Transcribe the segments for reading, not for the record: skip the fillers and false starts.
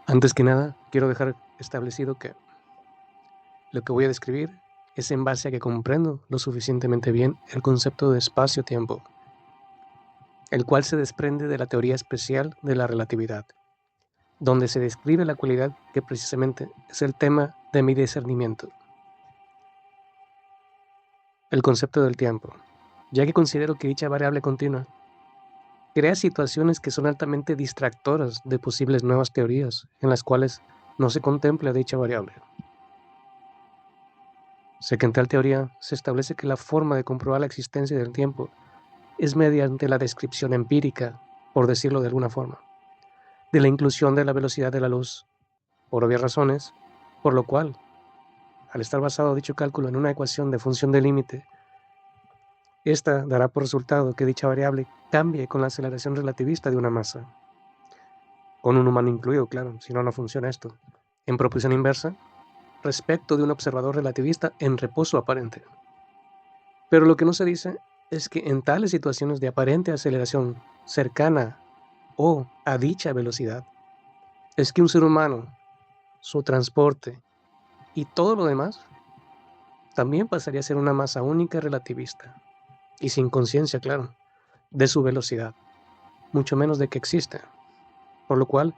Antes que nada, quiero dejar establecido que lo que voy a describir es en base a que comprendo lo suficientemente bien el concepto de espacio-tiempo, el cual se desprende de la teoría especial de la relatividad, donde se describe la cualidad que precisamente es el tema de mi discernimiento, el concepto del tiempo, ya que considero que dicha variable continua crea situaciones que son altamente distractoras de posibles nuevas teorías en las cuales no se contempla dicha variable. Sé que en tal teoría se establece que la forma de comprobar la existencia del tiempo es mediante la descripción empírica, por decirlo de alguna forma, de la inclusión de la velocidad de la luz, por obvias razones, por lo cual, al estar basado dicho cálculo en una ecuación de función de límite, esta dará por resultado que dicha variable cambie con la aceleración relativista de una masa, con un humano incluido, claro, si no, no funciona esto, en proporción inversa, respecto de un observador relativista en reposo aparente. Pero lo que no se dice es que en tales situaciones de aparente aceleración cercana o a dicha velocidad, es que un ser humano, su transporte y todo lo demás también pasaría a ser una masa única relativista, y sin conciencia, claro, de su velocidad, mucho menos de que existe, por lo cual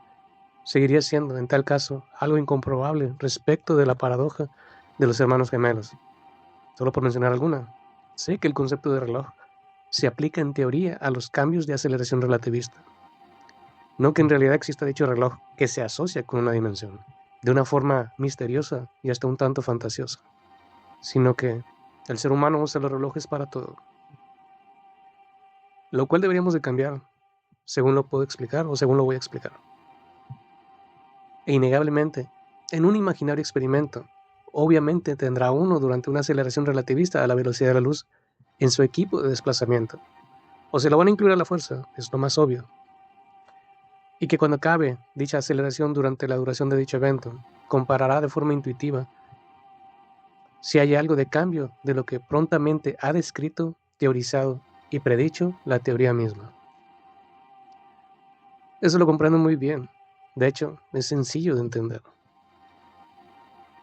seguiría siendo, en tal caso, algo incomprobable respecto de la paradoja de los hermanos gemelos. Solo por mencionar alguna, sé que el concepto de reloj se aplica en teoría a los cambios de aceleración relativista, no que en realidad exista dicho reloj que se asocia con una dimensión, de una forma misteriosa y hasta un tanto fantasiosa, sino que el ser humano usa los relojes para todo, lo cual deberíamos de cambiar, según lo puedo explicar o según lo voy a explicar. E innegablemente, en un imaginario experimento, obviamente tendrá uno durante una aceleración relativista a la velocidad de la luz en su equipo de desplazamiento, o se lo van a incluir a la fuerza, es lo más obvio, y que cuando acabe dicha aceleración durante la duración de dicho evento, comparará de forma intuitiva si hay algo de cambio de lo que prontamente ha descrito, teorizado y predicho la teoría misma. Eso lo comprendo muy bien. De hecho, es sencillo de entender.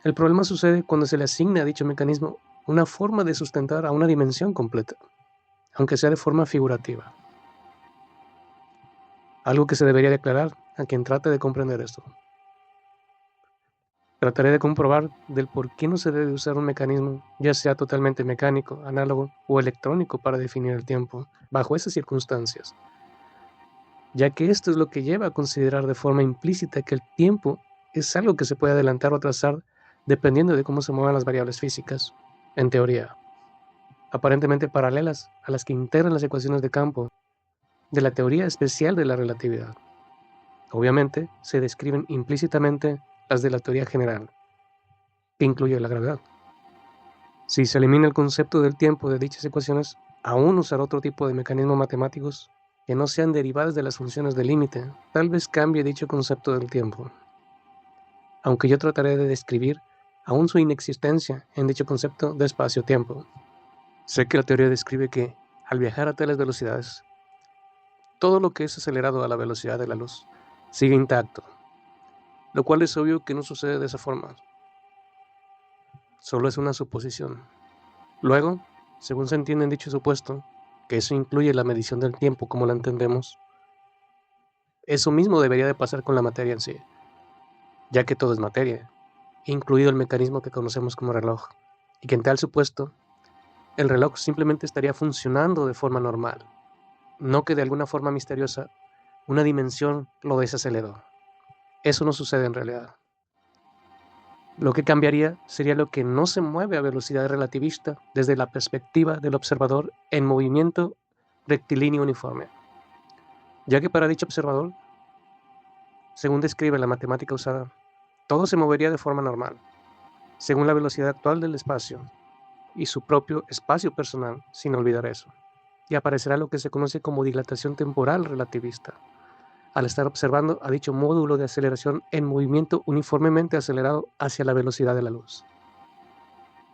El problema sucede cuando se le asigna a dicho mecanismo una forma de sustentar a una dimensión completa, aunque sea de forma figurativa. Algo que se debería declarar a quien trate de comprender esto. Trataré de comprobar del por qué no se debe usar un mecanismo, ya sea totalmente mecánico, análogo o electrónico para definir el tiempo, bajo esas circunstancias, ya que esto es lo que lleva a considerar de forma implícita que el tiempo es algo que se puede adelantar o atrasar dependiendo de cómo se muevan las variables físicas, en teoría, aparentemente paralelas a las que integran las ecuaciones de campo de la teoría especial de la relatividad. Obviamente, se describen implícitamente las de la teoría general, que incluye la gravedad. Si se elimina el concepto del tiempo de dichas ecuaciones, aún usar otro tipo de mecanismos matemáticos que no sean derivadas de las funciones de límite, tal vez cambie dicho concepto del tiempo. Aunque yo trataré de describir aún su inexistencia en dicho concepto de espacio-tiempo. Sé que la teoría describe que, al viajar a tales velocidades, todo lo que es acelerado a la velocidad de la luz sigue intacto, lo cual es obvio que no sucede de esa forma. Solo es una suposición. Luego, según se entiende en dicho supuesto, que eso incluye la medición del tiempo como la entendemos, eso mismo debería de pasar con la materia en sí, ya que todo es materia, incluido el mecanismo que conocemos como reloj, y que en tal supuesto, el reloj simplemente estaría funcionando de forma normal, no que de alguna forma misteriosa una dimensión lo desaceleró. Eso no sucede en realidad. Lo que cambiaría sería lo que no se mueve a velocidad relativista desde la perspectiva del observador en movimiento rectilíneo uniforme, ya que para dicho observador, según describe la matemática usada, todo se movería de forma normal, según la velocidad actual del espacio y su propio espacio personal, sin olvidar eso, y aparecerá lo que se conoce como dilatación temporal relativista, al estar observando a dicho módulo de aceleración en movimiento uniformemente acelerado hacia la velocidad de la luz.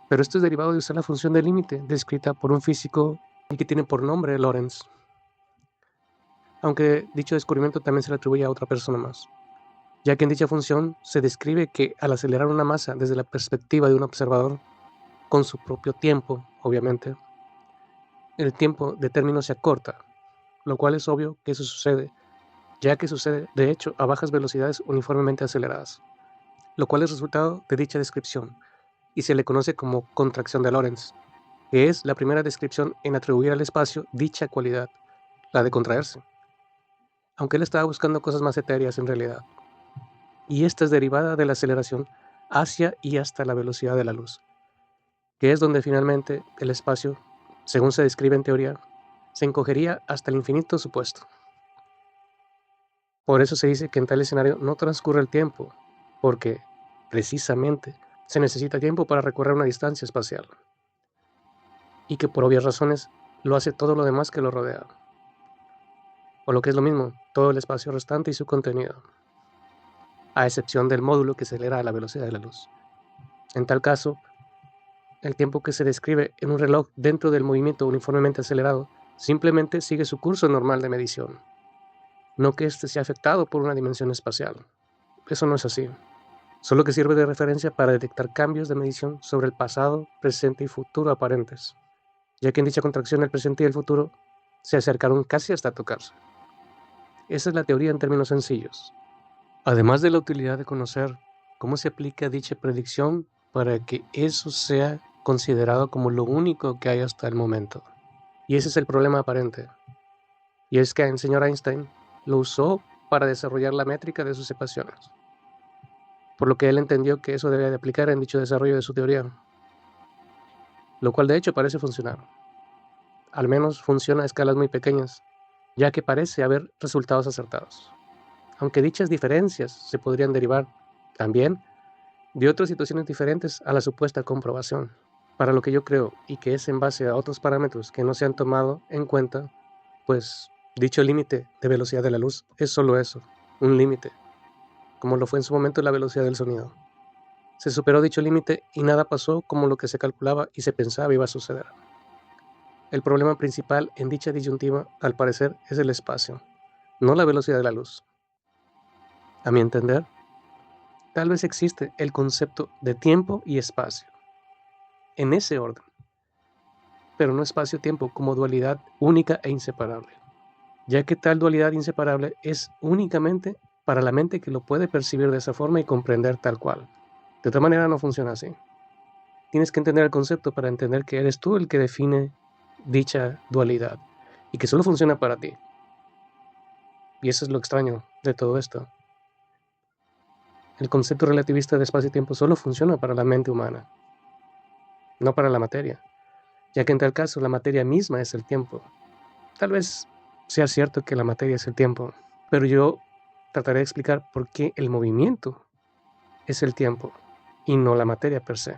Pero esto es derivado de usar la función de límite descrita por un físico y que tiene por nombre Lorentz, aunque dicho descubrimiento también se le atribuye a otra persona más. ya que en dicha función se describe que al acelerar una masa desde la perspectiva de un observador, con su propio tiempo, obviamente, el tiempo de término se acorta, lo cual es obvio que eso sucede, ya que sucede, de hecho, a bajas velocidades uniformemente aceleradas, lo cual es resultado de dicha descripción, y se le conoce como contracción de Lorentz, que es la primera descripción en atribuir al espacio dicha cualidad, la de contraerse, aunque él estaba buscando cosas más etéreas en realidad, y esta es derivada de la aceleración hacia y hasta la velocidad de la luz, que es donde finalmente el espacio, según se describe en teoría, se encogería hasta el infinito supuesto. Por eso se dice que en tal escenario no transcurre el tiempo, porque, precisamente, se necesita tiempo para recorrer una distancia espacial, y que por obvias razones lo hace todo lo demás que lo rodea, o lo que es lo mismo, todo el espacio restante y su contenido, a excepción del módulo que acelera a la velocidad de la luz. En tal caso, el tiempo que se describe en un reloj dentro del movimiento uniformemente acelerado simplemente sigue su curso normal de medición, no que éste sea afectado por una dimensión espacial. Eso no es así, solo que sirve de referencia para detectar cambios de medición sobre el pasado, presente y futuro aparentes, ya que en dicha contracción el presente y el futuro se acercaron casi hasta tocarse. Esa es la teoría en términos sencillos. Además de la utilidad de conocer cómo se aplica dicha predicción para que eso sea considerado como lo único que hay hasta el momento. Y ese es el problema aparente. Y es que el señor Einstein lo usó para desarrollar la métrica de sus ecuaciones, por lo que él entendió que eso debía de aplicar en dicho desarrollo de su teoría, lo cual de hecho parece funcionar. Al menos funciona a escalas muy pequeñas, ya que parece haber resultados acertados. Aunque dichas diferencias se podrían derivar también de otras situaciones diferentes a la supuesta comprobación, para lo que yo creo, y que es en base a otros parámetros que no se han tomado en cuenta, pues dicho límite de velocidad de la luz es solo eso, un límite, como lo fue en su momento la velocidad del sonido. Se superó dicho límite y nada pasó como lo que se calculaba y se pensaba iba a suceder. El problema principal en dicha disyuntiva, al parecer, es el espacio, no la velocidad de la luz. A mi entender, tal vez existe el concepto de tiempo y espacio, en ese orden, pero no espacio-tiempo como dualidad única e inseparable, ya que tal dualidad inseparable es únicamente para la mente que lo puede percibir de esa forma y comprender tal cual. De otra manera no funciona así. Tienes que entender el concepto para entender que eres tú el que define dicha dualidad y que solo funciona para ti. Y eso es lo extraño de todo esto. El concepto relativista de espacio y tiempo solo funciona para la mente humana, no para la materia, ya que en tal caso la materia misma es el tiempo. Tal vez sea cierto que la materia es el tiempo, pero yo trataré de explicar por qué el movimiento es el tiempo y no la materia per se.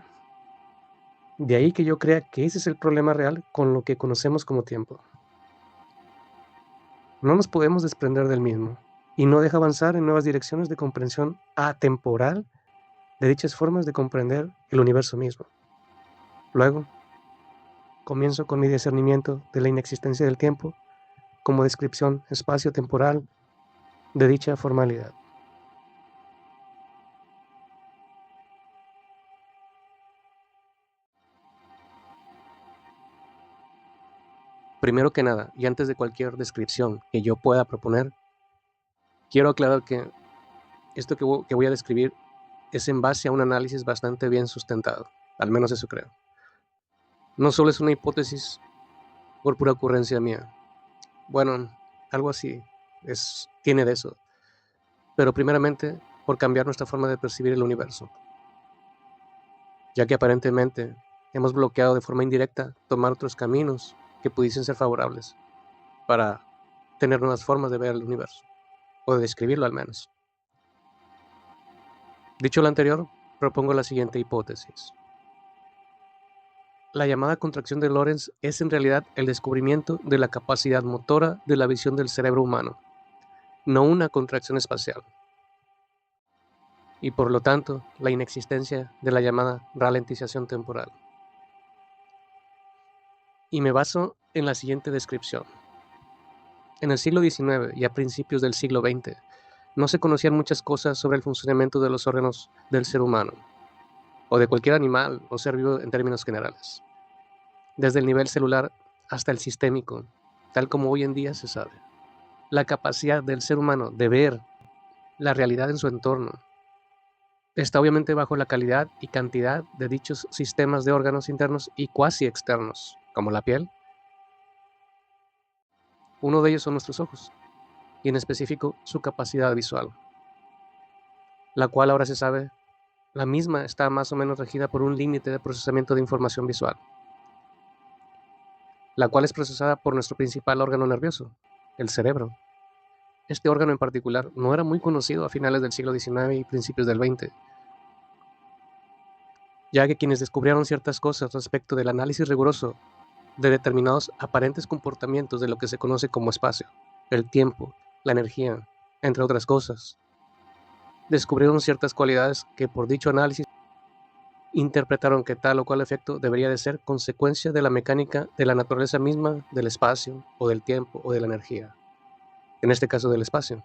De ahí que yo crea que ese es el problema real con lo que conocemos como tiempo. No nos podemos desprender del mismo y no deja avanzar en nuevas direcciones de comprensión atemporal de dichas formas de comprender el universo mismo. Luego, comienzo con mi discernimiento de la inexistencia del tiempo como descripción espacio-temporal de dicha formalidad. Primero que nada, y antes de cualquier descripción que yo pueda proponer, quiero aclarar que esto que voy a describir es en base a un análisis bastante bien sustentado, al menos eso creo. No solo es una hipótesis por pura ocurrencia mía. Bueno, algo así tiene de eso, pero primeramente por cambiar nuestra forma de percibir el universo, ya que aparentemente hemos bloqueado de forma indirecta tomar otros caminos que pudiesen ser favorables para tener nuevas formas de ver el universo, o de describirlo al menos. Dicho lo anterior, propongo la siguiente hipótesis. La llamada contracción de Lorentz es en realidad el descubrimiento de la capacidad motora de la visión del cerebro humano, no una contracción espacial, y por lo tanto la inexistencia de la llamada ralentización temporal. Y me baso en la siguiente descripción. En el siglo XIX y a principios del siglo XX, no se conocían muchas cosas sobre el funcionamiento de los órganos del ser humano, o de cualquier animal o ser vivo en términos generales, desde el nivel celular hasta el sistémico, tal como hoy en día se sabe. La capacidad del ser humano de ver la realidad en su entorno está obviamente bajo la calidad y cantidad de dichos sistemas de órganos internos y cuasi externos, como la piel. Uno de ellos son nuestros ojos, y en específico su capacidad visual, la cual ahora se sabe, la misma está más o menos regida por un límite de procesamiento de información visual, la cual es procesada por nuestro principal órgano nervioso, el cerebro. Este órgano en particular no era muy conocido a finales del siglo XIX y principios del XX, ya que quienes descubrieron ciertas cosas respecto del análisis riguroso de determinados aparentes comportamientos de lo que se conoce como espacio, el tiempo, la energía, entre otras cosas, descubrieron ciertas cualidades que por dicho análisis interpretaron que tal o cual efecto debería de ser consecuencia de la mecánica de la naturaleza misma del espacio o del tiempo o de la energía, en este caso del espacio.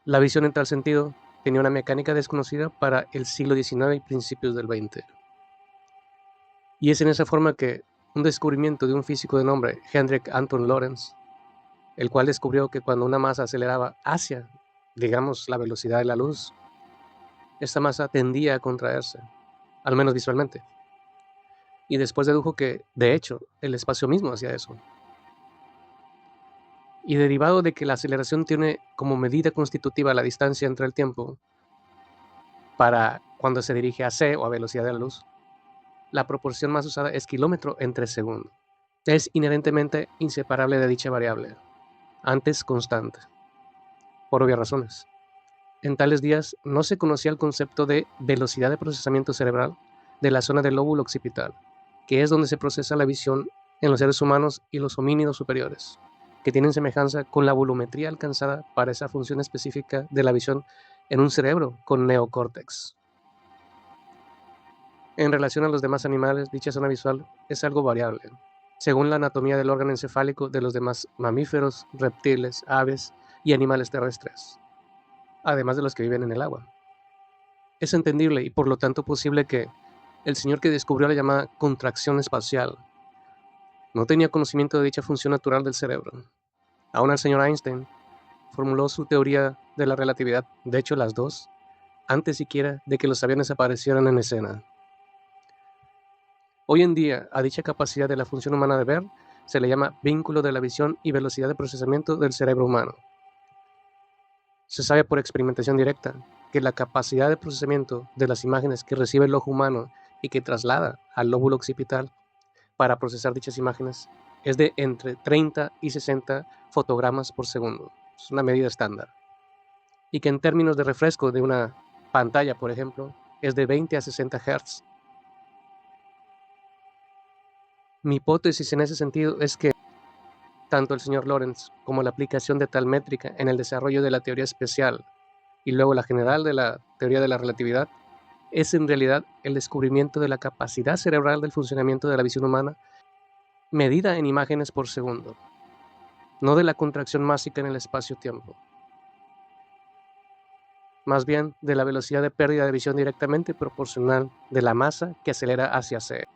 La visión en tal sentido tenía una mecánica desconocida para el siglo XIX y principios del XX. Y es en esa forma que un descubrimiento de un físico de nombre Hendrik Anton Lorentz, el cual descubrió que cuando una masa aceleraba hacia, digamos, la velocidad de la luz, esta masa tendía a contraerse, al menos visualmente. Y después dedujo que, de hecho, el espacio mismo hacía eso. Y derivado de que la aceleración tiene como medida constitutiva la distancia entre el tiempo, para cuando se dirige a c o a velocidad de la luz, la proporción más usada es kilómetro entre segundo. Es inherentemente inseparable de dicha variable, antes constante, por obvias razones. En tales días no se conocía el concepto de velocidad de procesamiento cerebral de la zona del lóbulo occipital, que es donde se procesa la visión en los seres humanos y los homínidos superiores, que tienen semejanza con la volumetría alcanzada para esa función específica de la visión en un cerebro con neocórtex. En relación a los demás animales, dicha zona visual es algo variable, según la anatomía del órgano encefálico de los demás mamíferos, reptiles, aves y animales terrestres, además de los que viven en el agua. Es entendible y por lo tanto posible que el señor que descubrió la llamada contracción espacial no tenía conocimiento de dicha función natural del cerebro. Aún el señor Einstein formuló su teoría de la relatividad, de hecho las dos, antes siquiera de que los aviones aparecieran en escena. Hoy en día, a dicha capacidad de la función humana de ver se le llama vínculo de la visión y velocidad de procesamiento del cerebro humano. Se sabe por experimentación directa que la capacidad de procesamiento de las imágenes que recibe el ojo humano y que traslada al lóbulo occipital para procesar dichas imágenes es de entre 30 y 60 fotogramas por segundo. Es una medida estándar. Y que en términos de refresco de una pantalla, por ejemplo, es de 20 a 60 Hz. Mi hipótesis en ese sentido es que tanto el señor Lorentz como la aplicación de tal métrica en el desarrollo de la teoría especial y luego la general de la teoría de la relatividad es en realidad el descubrimiento de la capacidad cerebral del funcionamiento de la visión humana medida en imágenes por segundo, no de la contracción másica en el espacio-tiempo, más bien de la velocidad de pérdida de visión directamente proporcional de la masa que acelera hacia C,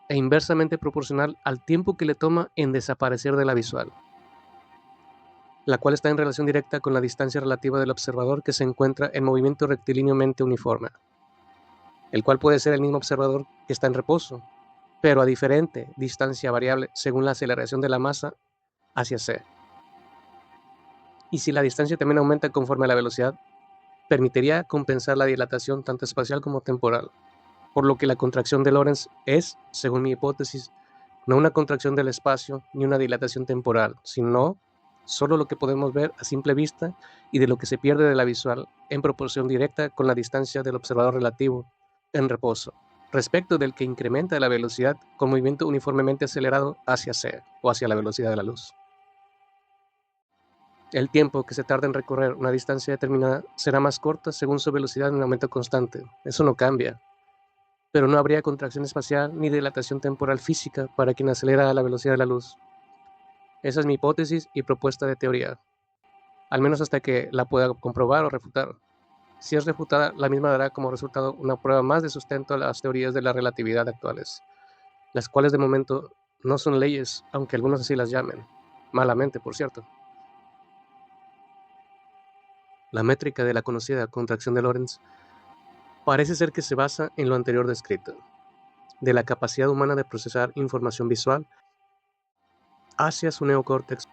e inversamente proporcional al tiempo que le toma en desaparecer de la visual, la cual está en relación directa con la distancia relativa del observador que se encuentra en movimiento rectilíneamente uniforme, el cual puede ser el mismo observador que está en reposo, pero a diferente distancia variable según la aceleración de la masa hacia C. Y si la distancia también aumenta conforme a la velocidad, permitiría compensar la dilatación tanto espacial como temporal, por lo que la contracción de Lorentz es, según mi hipótesis, no una contracción del espacio ni una dilatación temporal, sino solo lo que podemos ver a simple vista y de lo que se pierde de la visual en proporción directa con la distancia del observador relativo en reposo, respecto del que incrementa la velocidad con movimiento uniformemente acelerado hacia C o hacia la velocidad de la luz. El tiempo que se tarda en recorrer una distancia determinada será más corta según su velocidad en aumento constante. Eso no cambia. Pero no habría contracción espacial ni dilatación temporal física para quien acelera a la velocidad de la luz. Esa es mi hipótesis y propuesta de teoría. al menos hasta que la pueda comprobar o refutar. Si es refutada, la misma dará como resultado una prueba más de sustento a las teorías de la relatividad actuales, las cuales de momento no son leyes, aunque algunos así las llamen, malamente, por cierto. La métrica de la conocida contracción de Lorentz parece ser que se basa en lo anterior descrito, de la capacidad humana de procesar información visual hacia su neocórtex,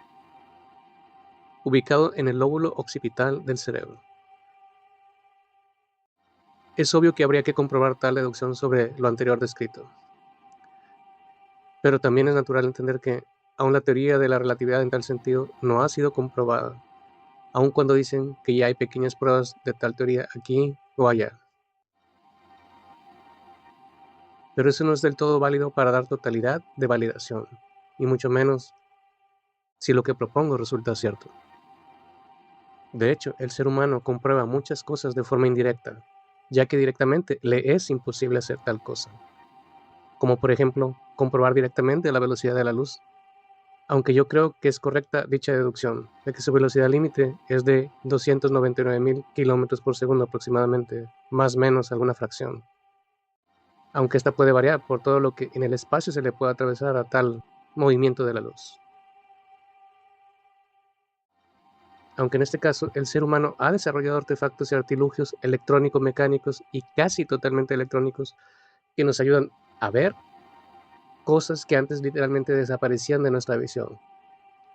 ubicado en el lóbulo occipital del cerebro. Es obvio que habría que comprobar tal deducción sobre lo anterior descrito, pero también es natural entender que aún la teoría de la relatividad en tal sentido no ha sido comprobada, aun cuando dicen que ya hay pequeñas pruebas de tal teoría aquí o allá. Pero eso no es del todo válido para dar totalidad de validación, y mucho menos si lo que propongo resulta cierto. De hecho, el ser humano comprueba muchas cosas de forma indirecta, ya que directamente le es imposible hacer tal cosa, como por ejemplo comprobar directamente la velocidad de la luz, aunque yo creo que es correcta dicha deducción, de que su velocidad límite es de 299.000 km por segundo aproximadamente, más o menos alguna fracción, aunque esta puede variar por todo lo que en el espacio se le puede atravesar a tal movimiento de la luz. Aunque en este caso el ser humano ha desarrollado artefactos y artilugios electrónico-mecánicos y casi totalmente electrónicos que nos ayudan a ver cosas que antes literalmente desaparecían de nuestra visión,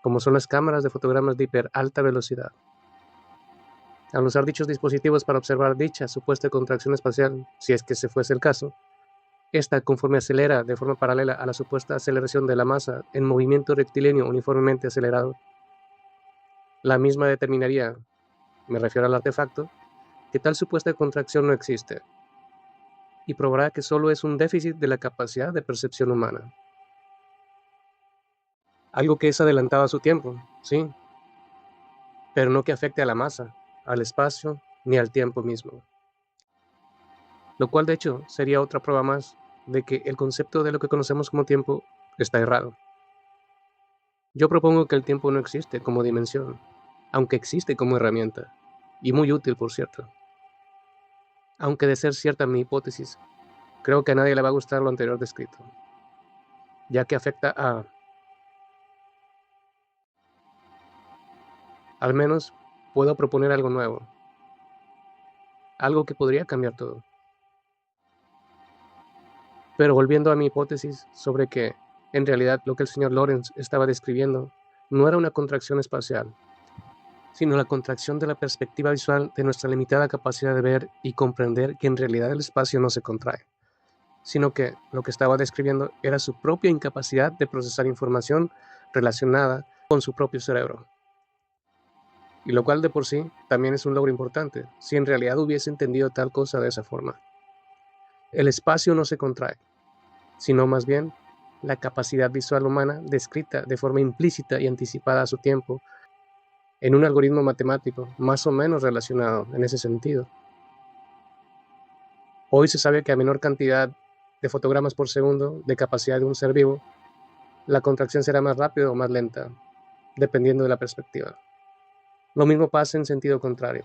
como son las cámaras de fotogramas de hiper alta velocidad. Al usar dichos dispositivos para observar dicha supuesta contracción espacial, si es que se fuese el caso, esta conforme acelera de forma paralela a la supuesta aceleración de la masa en movimiento rectilíneo uniformemente acelerado, la misma determinaría, me refiero al artefacto, que tal supuesta contracción no existe, y probará que solo es un déficit de la capacidad de percepción humana. Algo que es adelantado a su tiempo, sí, pero no que afecte a la masa, al espacio, ni al tiempo mismo. Lo cual de hecho sería otra prueba más de que el concepto de lo que conocemos como tiempo está errado. Yo propongo que el tiempo no existe como dimensión, aunque existe como herramienta, y muy útil por cierto. Aunque de ser cierta mi hipótesis, creo que a nadie le va a gustar lo anterior descrito, ya que afecta a, al menos puedo proponer algo nuevo, algo que podría cambiar todo. Pero volviendo a mi hipótesis sobre que, en realidad, lo que el señor Lorentz estaba describiendo no era una contracción espacial, sino la contracción de la perspectiva visual de nuestra limitada capacidad de ver y comprender que en realidad el espacio no se contrae, sino que lo que estaba describiendo era su propia incapacidad de procesar información relacionada con su propio cerebro. Y lo cual de por sí también es un logro importante, si en realidad hubiese entendido tal cosa de esa forma. El espacio no se contrae, sino más bien la capacidad visual humana descrita de forma implícita y anticipada a su tiempo en un algoritmo matemático más o menos relacionado en ese sentido. Hoy se sabe que a menor cantidad de fotogramas por segundo de capacidad de un ser vivo, la contracción será más rápida o más lenta, dependiendo de la perspectiva. Lo mismo pasa en sentido contrario.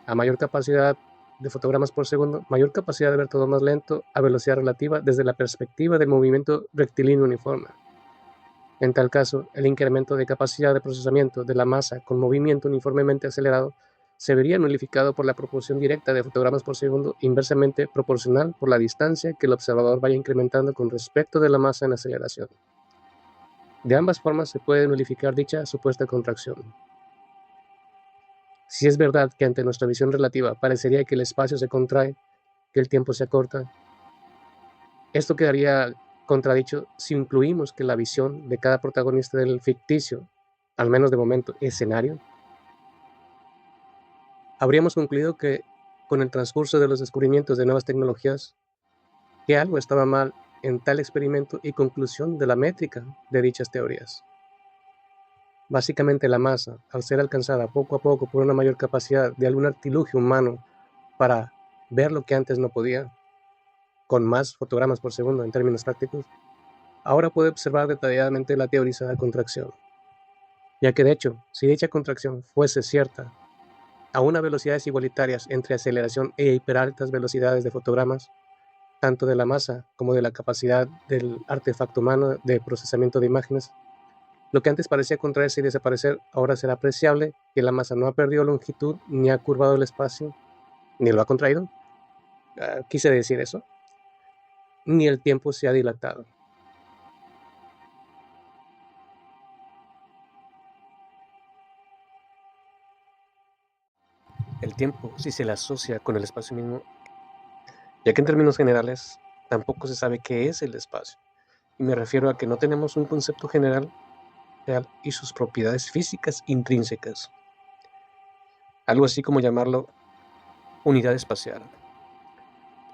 A mayor capacidad de fotogramas por segundo, mayor capacidad de ver todo más lento a velocidad relativa desde la perspectiva del movimiento rectilíneo uniforme. En tal caso, el incremento de capacidad de procesamiento de la masa con movimiento uniformemente acelerado se vería nulificado por la proporción directa de fotogramas por segundo inversamente proporcional por la distancia que el observador vaya incrementando con respecto de la masa en aceleración. De ambas formas se puede nulificar dicha supuesta contracción. Si es verdad que ante nuestra visión relativa parecería que el espacio se contrae, que el tiempo se acorta, esto quedaría contradicho si incluimos que la visión de cada protagonista del ficticio, al menos de momento, escenario, habríamos concluido que con el transcurso de los descubrimientos de nuevas tecnologías, que algo estaba mal en tal experimento y conclusión de la métrica de dichas teorías. Básicamente la masa, al ser alcanzada poco a poco por una mayor capacidad de algún artilugio humano para ver lo que antes no podía, con más fotogramas por segundo en términos prácticos, ahora puede observar detalladamente la teorizada contracción. ya que de hecho, si dicha contracción fuese cierta, a una velocidades igualitarias entre aceleración e hiperaltas velocidades de fotogramas, tanto de la masa como de la capacidad del artefacto humano de procesamiento de imágenes, lo que antes parecía contraerse y desaparecer, ahora será apreciable que la masa no ha perdido longitud, ni ha curvado el espacio, ni lo ha contraído. Quise decir eso. Ni el tiempo se ha dilatado. El tiempo, si se le asocia con el espacio mismo, ya que en términos generales tampoco se sabe qué es el espacio, y me refiero a que no tenemos un concepto general real y sus propiedades físicas intrínsecas, algo así como llamarlo unidad espacial,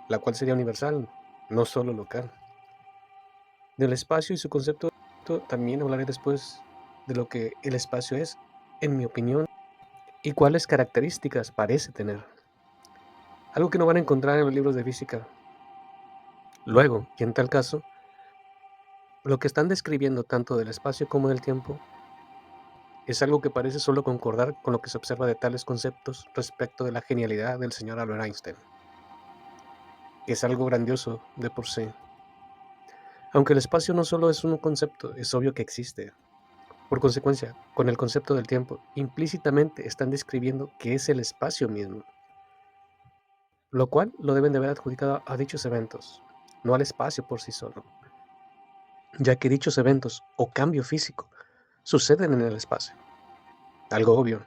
la cual sería universal, no solo local. Del espacio y su concepto también hablaré después de lo que el espacio es, en mi opinión, y cuáles características parece tener. Algo que no van a encontrar en los libros de física. Luego, y en tal caso, lo que están describiendo tanto del espacio como del tiempo es algo que parece solo concordar con lo que se observa de tales conceptos respecto de la genialidad del señor Albert Einstein, que es algo grandioso de por sí. Aunque el espacio no solo es un concepto, es obvio que existe. Por consecuencia, con el concepto del tiempo, implícitamente están describiendo qué es el espacio mismo, lo cual lo deben de haber adjudicado a dichos eventos, no al espacio por sí solo, ya que dichos eventos o cambio físico suceden en el espacio. Algo obvio.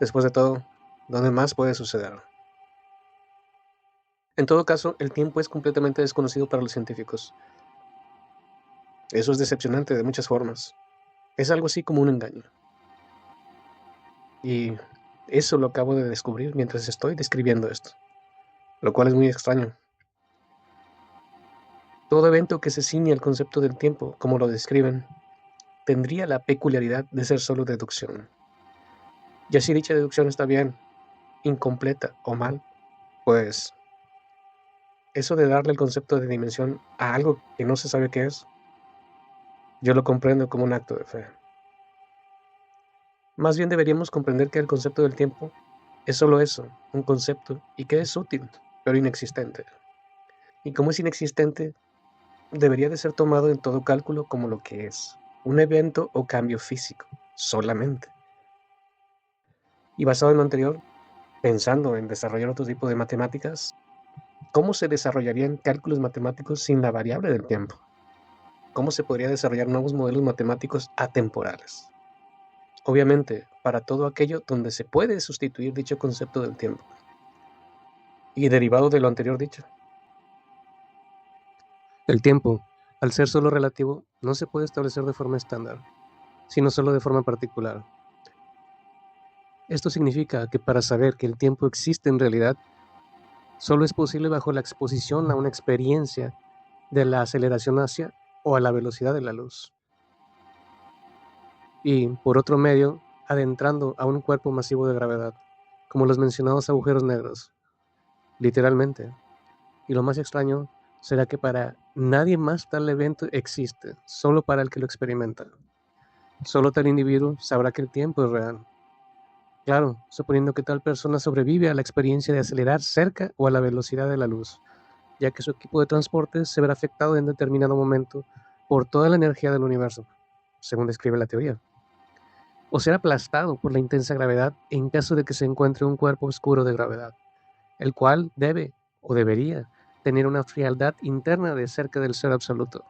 Después de todo, ¿dónde más puede suceder? En todo caso, el tiempo es completamente desconocido para los científicos. Eso es decepcionante de muchas formas. Es algo así como un engaño. Y eso lo acabo de descubrir mientras estoy describiendo esto, lo cual es muy extraño. Todo evento que se ciñe al concepto del tiempo, como lo describen, tendría la peculiaridad de ser solo deducción. Ya si dicha deducción está bien, incompleta o mal, pues eso de darle el concepto de dimensión a algo que no se sabe qué es, yo lo comprendo como un acto de fe. Más bien deberíamos comprender que el concepto del tiempo es solo eso, un concepto, y que es útil, pero inexistente. Y como es inexistente, debería de ser tomado en todo cálculo como lo que es, un evento o cambio físico, solamente. Y basado en lo anterior, pensando en desarrollar otro tipo de matemáticas, ¿cómo se desarrollarían cálculos matemáticos sin la variable del tiempo? ¿Cómo se podría desarrollar nuevos modelos matemáticos atemporales? Obviamente, para todo aquello donde se puede sustituir dicho concepto del tiempo. Y derivado de lo anterior dicho. El tiempo, al ser solo relativo, no se puede establecer de forma estándar, sino solo de forma particular. Esto significa que para saber que el tiempo existe en realidad, solo es posible bajo la exposición a una experiencia de la aceleración hacia o a la velocidad de la luz. Y, por otro medio, adentrando a un cuerpo masivo de gravedad, como los mencionados agujeros negros, literalmente. Y lo más extraño será que para nadie más tal evento existe, solo para el que lo experimenta. Solo tal individuo sabrá que el tiempo es real. Claro, suponiendo que tal persona sobrevive a la experiencia de acelerar cerca o a la velocidad de la luz, ya que su equipo de transporte se verá afectado en determinado momento por toda la energía del universo, según describe la teoría, o ser aplastado por la intensa gravedad en caso de que se encuentre un cuerpo oscuro de gravedad, el cual debe o debería tener una frialdad interna de cerca del cero absoluto,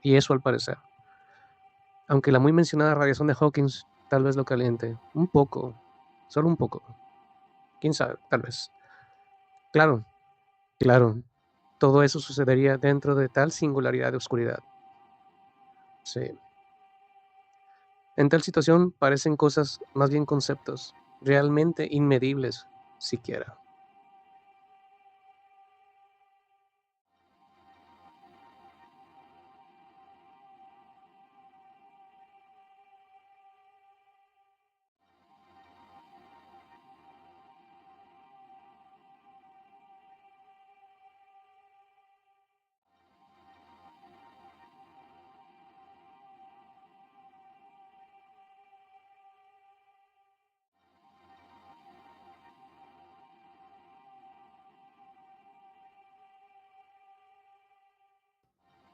y eso al parecer. Aunque la muy mencionada radiación de Hawkins tal vez lo caliente, un poco, solo un poco, quién sabe, tal vez. Claro, claro, todo eso sucedería dentro de tal singularidad de oscuridad. Sí. En tal situación parecen cosas, más bien conceptos, realmente inmedibles, siquiera.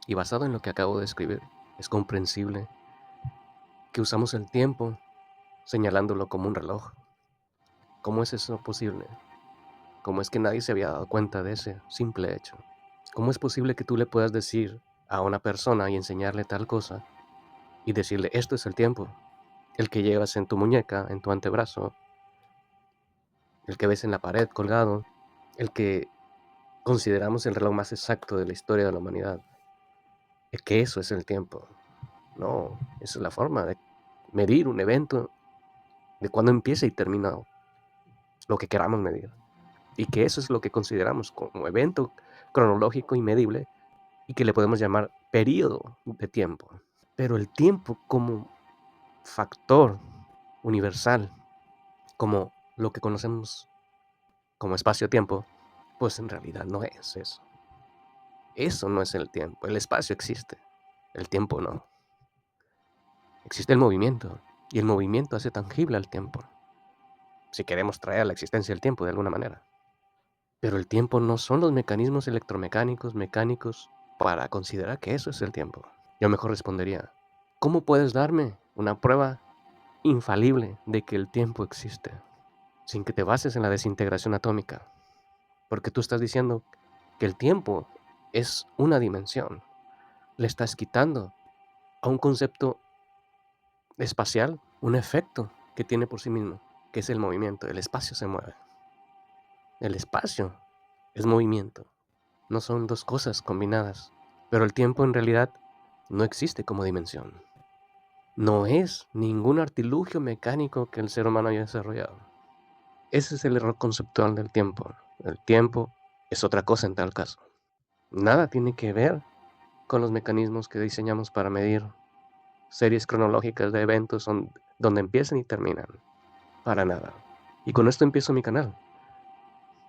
Y basado en lo que acabo de escribir, es comprensible que usamos el tiempo señalándolo como un reloj. ¿Cómo es eso posible? ¿Cómo es que nadie se había dado cuenta de ese simple hecho? ¿Cómo es posible que tú le puedas decir a una persona y enseñarle tal cosa y decirle, esto es el tiempo, el que llevas en tu muñeca, en tu antebrazo, el que ves en la pared colgado, el que consideramos el reloj más exacto de la historia de la humanidad? Es que eso es el tiempo. No, esa es la forma de medir un evento, de cuándo empieza y termina lo que queramos medir. Y que eso es lo que consideramos como evento cronológico y medible y que le podemos llamar periodo de tiempo. Pero el tiempo como factor universal, como lo que conocemos como espacio-tiempo, pues en realidad no es eso. Eso no es el tiempo. El espacio existe, el tiempo no. Existe el movimiento y el movimiento hace tangible al tiempo, si queremos traer a la existencia el tiempo de alguna manera. Pero el tiempo no son los mecanismos electromecánicos, mecánicos, para considerar que eso es el tiempo. Yo mejor respondería, ¿cómo puedes darme una prueba infalible de que el tiempo existe sin que te bases en la desintegración atómica? Porque tú estás diciendo que el tiempo es una dimensión. Le estás quitando a un concepto espacial un efecto que tiene por sí mismo, que es el movimiento. El espacio se mueve. El espacio es movimiento. No son dos cosas combinadas. Pero el tiempo en realidad no existe como dimensión. No es ningún artilugio mecánico que el ser humano haya desarrollado. Ese es el error conceptual del tiempo. El tiempo es otra cosa en tal caso. Nada tiene que ver con los mecanismos que diseñamos para medir series cronológicas de eventos donde empiezan y terminan. Para nada. Y con esto empiezo mi canal.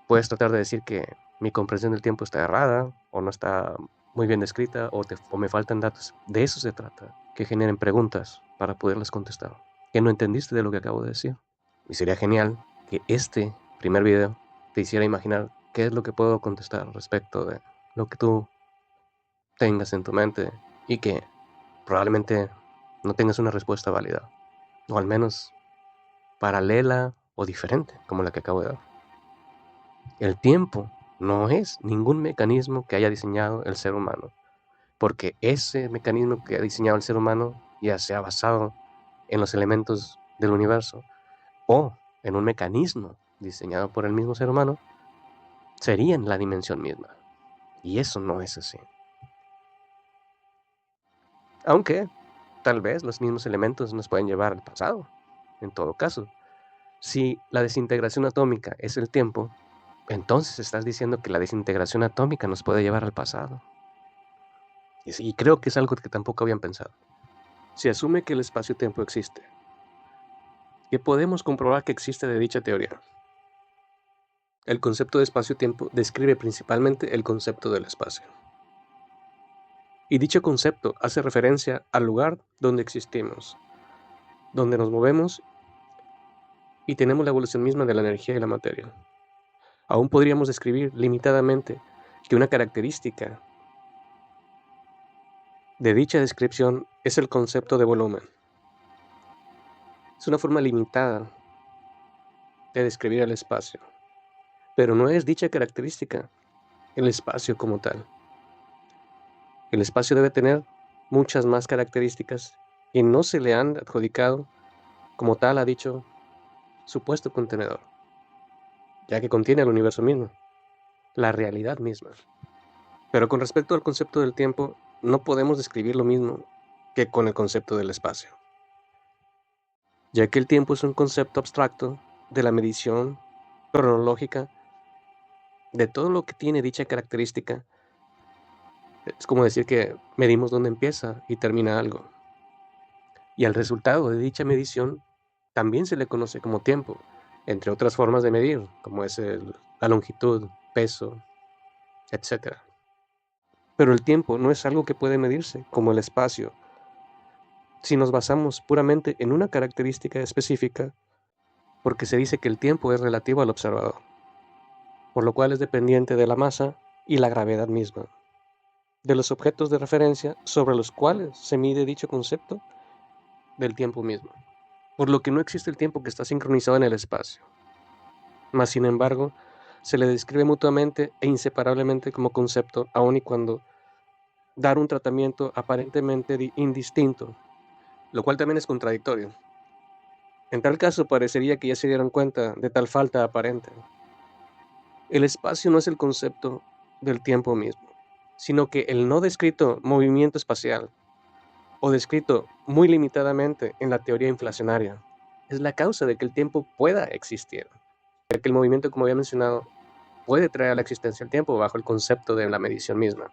Puedes tratar de decir que mi comprensión del tiempo está errada, o no está muy bien descrita, o me faltan datos. De eso se trata, que generen preguntas para poderles contestar. ¿Que no entendiste de lo que acabo de decir? Y sería genial que este primer video te hiciera imaginar qué es lo que puedo contestar respecto de lo que tú tengas en tu mente y que probablemente no tengas una respuesta válida, o al menos paralela o diferente como la que acabo de dar. El tiempo no es ningún mecanismo que haya diseñado el ser humano, porque ese mecanismo que ha diseñado el ser humano ya sea basado en los elementos del universo o en un mecanismo diseñado por el mismo ser humano, sería en la dimensión misma. Y eso no es así. Aunque tal vez los mismos elementos nos pueden llevar al pasado. En todo caso, si la desintegración atómica es el tiempo, entonces estás diciendo que la desintegración atómica nos puede llevar al pasado. Y creo que es algo que tampoco habían pensado. Se asume que el espacio-tiempo existe, que podemos comprobar que existe de dicha teoría. El concepto de espacio-tiempo describe principalmente el concepto del espacio. Y dicho concepto hace referencia al lugar donde existimos, donde nos movemos y tenemos la evolución misma de la energía y la materia. Aún podríamos describir limitadamente que una característica de dicha descripción es el concepto de volumen. Es una forma limitada de describir el espacio, pero no es dicha característica el espacio como tal. El espacio debe tener muchas más características y no se le han adjudicado como tal a dicho supuesto contenedor, ya que contiene el universo mismo, la realidad misma. Pero con respecto al concepto del tiempo, no podemos describir lo mismo que con el concepto del espacio, ya que el tiempo es un concepto abstracto de la medición cronológica de todo lo que tiene dicha característica. Es como decir que medimos dónde empieza y termina algo. Y al resultado de dicha medición también se le conoce como tiempo, entre otras formas de medir, como es la longitud, peso, etc. Pero el tiempo no es algo que puede medirse como el espacio. Si nos basamos puramente en una característica específica, porque se dice que el tiempo es relativo al observador, por lo cual es dependiente de la masa y la gravedad misma, de los objetos de referencia sobre los cuales se mide dicho concepto del tiempo mismo, por lo que no existe el tiempo que está sincronizado en el espacio. Mas, sin embargo, se le describe mutuamente e inseparablemente como concepto, aun y cuando dar un tratamiento aparentemente indistinto, lo cual también es contradictorio. En tal caso, parecería que ya se dieron cuenta de tal falta aparente. El espacio no es el concepto del tiempo mismo, sino que el no descrito movimiento espacial, o descrito muy limitadamente en la teoría inflacionaria, es la causa de que el tiempo pueda existir, de que el movimiento, como había mencionado, puede traer a la existencia el tiempo bajo el concepto de la medición misma.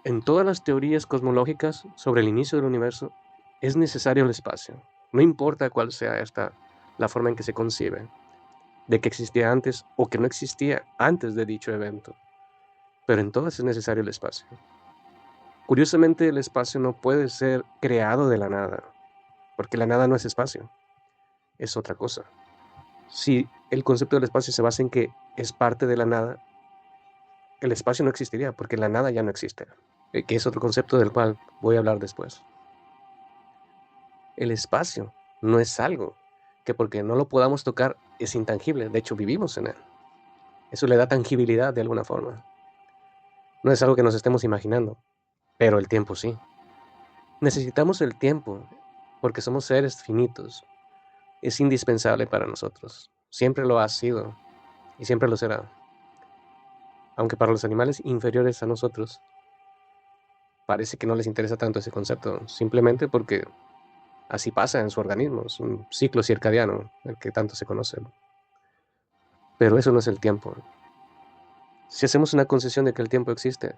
En todas las teorías cosmológicas sobre el inicio del universo, es necesario el espacio, no importa cuál sea la forma en que se concibe, de que existía antes o que no existía antes de dicho evento, pero en todas es necesario el espacio. Curiosamente, el espacio no puede ser creado de la nada, porque la nada no es espacio, es otra cosa. Si el concepto del espacio se basa en que es parte de la nada, el espacio no existiría, porque la nada ya no existe, que es otro concepto del cual voy a hablar después. El espacio no es algo que porque no lo podamos tocar es intangible, de hecho vivimos en él. Eso le da tangibilidad de alguna forma. No es algo que nos estemos imaginando, pero el tiempo sí. Necesitamos el tiempo porque somos seres finitos. Es indispensable para nosotros. Siempre lo ha sido y siempre lo será. Aunque para los animales inferiores a nosotros parece que no les interesa tanto ese concepto, simplemente porque así pasa en su organismo, es un ciclo circadiano, el que tanto se conoce. Pero eso no es el tiempo. Si hacemos una concesión de que el tiempo existe,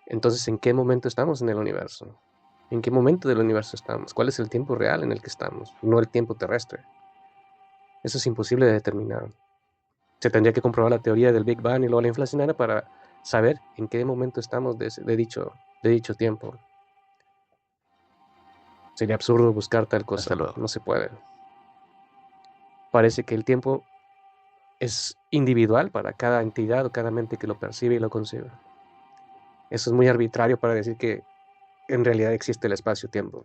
entonces ¿en qué momento estamos en el universo? ¿En qué momento del universo estamos? ¿Cuál es el tiempo real en el que estamos? No el tiempo terrestre. Eso es imposible de determinar. Se tendría que comprobar la teoría del Big Bang y luego la inflacionaria para saber en qué momento estamos de dicho tiempo. Sería absurdo buscar tal cosa. Hasta luego. No se puede. Parece que el tiempo es individual para cada entidad o cada mente que lo percibe y lo concibe. Eso es muy arbitrario para decir que en realidad existe el espacio-tiempo.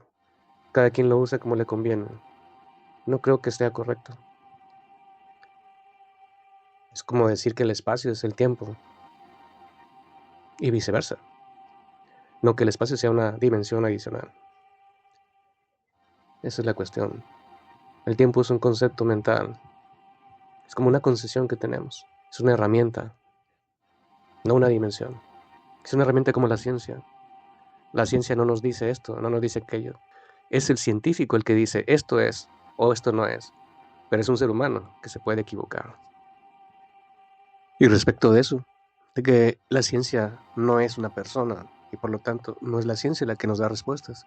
Cada quien lo usa como le conviene. No creo que sea correcto. Es como decir que el espacio es el tiempo y viceversa. No que el espacio sea una dimensión adicional. Esa es la cuestión. El tiempo es un concepto mental. Es como una concesión que tenemos. Es una herramienta, no una dimensión. Es una herramienta como la ciencia. La ciencia no nos dice esto, no nos dice aquello. Es el científico el que dice esto es o esto no es. Pero es un ser humano que se puede equivocar. Y respecto de eso, de que la ciencia no es una persona y por lo tanto no es la ciencia la que nos da respuestas,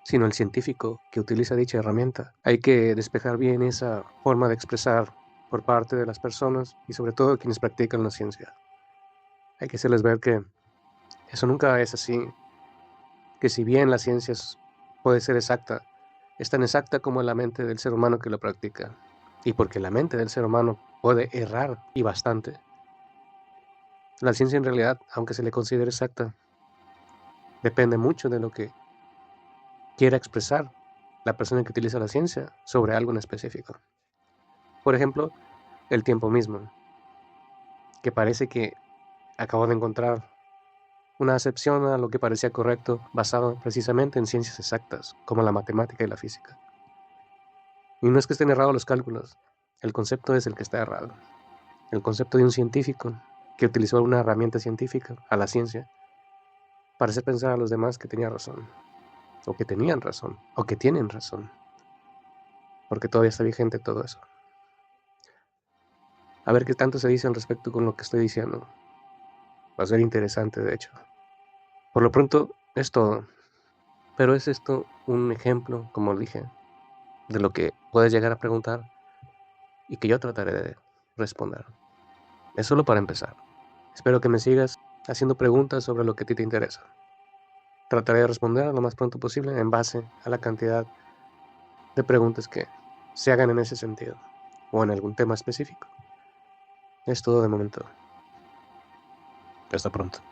sino el científico que utiliza dicha herramienta. Hay que despejar bien esa forma de expresar por parte de las personas y sobre todo de quienes practican la ciencia. Hay que hacerles ver que eso nunca es así, que si bien la ciencia puede ser exacta, es tan exacta como la mente del ser humano que lo practica. Y porque la mente del ser humano puede errar y bastante. La ciencia en realidad, aunque se le considere exacta, depende mucho de lo que quiera expresar la persona que utiliza la ciencia sobre algo en específico. Por ejemplo, el tiempo mismo, que parece que acabo de encontrar una acepción a lo que parecía correcto basado precisamente en ciencias exactas, como la matemática y la física. Y no es que estén errados los cálculos, el concepto es el que está errado. El concepto de un científico que utilizó una herramienta científica, a la ciencia, para hacer pensar a los demás que tenía razón, o que tenían razón, o que tienen razón, porque todavía está vigente todo eso. A ver qué tanto se dice al respecto con lo que estoy diciendo. Va a ser interesante, de hecho. Por lo pronto, es todo. Pero es esto un ejemplo, como dije, de lo que puedes llegar a preguntar y que yo trataré de responder. Es solo para empezar. Espero que me sigas haciendo preguntas sobre lo que a ti te interesa. Trataré de responder lo más pronto posible en base a la cantidad de preguntas que se hagan en ese sentido o en algún tema específico. Es todo de momento. Hasta pronto.